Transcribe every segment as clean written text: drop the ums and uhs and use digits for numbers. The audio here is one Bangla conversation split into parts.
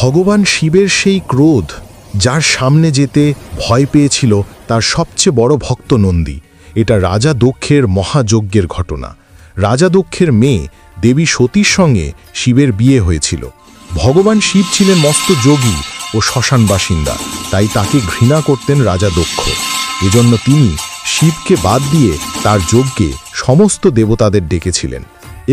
ভগবান শিবের সেই ক্রোধ, যার সামনে যেতে ভয় পেয়েছিল তার সবচেয়ে বড় ভক্ত নন্দী। এটা রাজা দক্ষের মহাযজ্ঞের ঘটনা। রাজা দক্ষের মেয়ে দেবী সতীর সঙ্গে শিবের বিয়ে হয়েছিল। ভগবান শিব ছিলেন মস্ত যোগী ও শ্মশান বাসিন্দা, তাই তাকে ঘৃণা করতেন রাজা দক্ষ। এজন্য তিনি শিবকে বাদ দিয়ে তার যজ্ঞে সমস্ত দেবতাদের ডেকেছিলেন।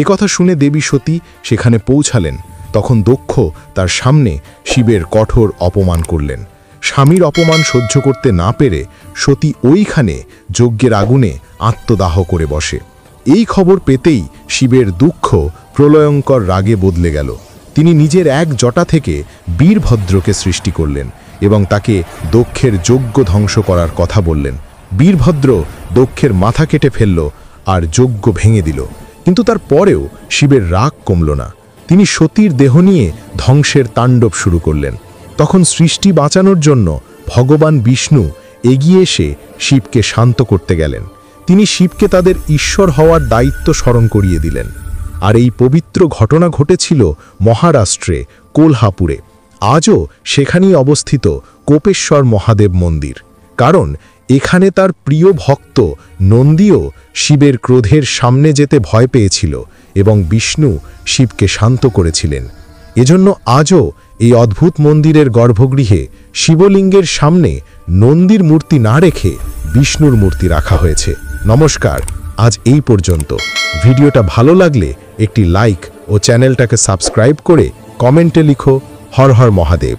কথা শুনে দেবী সতী সেখানে পৌঁছালেন। তখন দক্ষ তার সামনে শিবের কঠোর অপমান করলেন। স্বামীর অপমান সহ্য করতে না পেরে সতী ওইখানে যজ্ঞের আগুনে আত্মদাহ করে বসে। এই খবর পেতেই শিবের দুঃখ প্রলয়ঙ্কর রাগে বদলে গেল। তিনি নিজের এক জটা থেকে বীরভদ্রকে সৃষ্টি করলেন এবং তাকে দক্ষের যজ্ঞ ধ্বংস করার কথা বললেন। বীরভদ্র দক্ষের মাথা কেটে ফেলল আর যজ্ঞ ভেঙে দিল। কিন্তু তার পরেও শিবের রাগ কমল না। তিনি সতীর দেহ নিয়ে ধ্বংসের তাণ্ডব শুরু করলেন। তখন সৃষ্টি বাঁচানোর জন্য ভগবান বিষ্ণু এগিয়ে এসে শিবকে শান্ত করতে গেলেন। তিনি শিবকে তাদের ঈশ্বর হওয়ার দায়িত্ব স্মরণ করিয়ে দিলেন। আর এই পবিত্র ঘটনা ঘটেছিল মহারাষ্ট্রে কোলহাপুরে। আজও সেখানেই অবস্থিত কোপেশ্বর মহাদেব মন্দির, কারণ এখানে তার প্রিয় ভক্ত নন্দীও শিবের ক্রোধের সামনে যেতে ভয় পেয়েছিল এবং বিষ্ণু শিবকে শান্ত করেছিলেন। এজন্য আজও এই অদ্ভুত মন্দিরের গর্ভগৃহে শিবলিঙ্গের সামনে নন্দীর মূর্তি না রেখে বিষ্ণুর মূর্তি রাখা হয়েছে। নমস্কার, আজ এই পর্যন্ত। ভিডিওটা ভালো লাগলে একটি লাইক ও চ্যানেলটাকে সাবস্ক্রাইব করে কমেন্টে লিখো হর হর মহাদেব।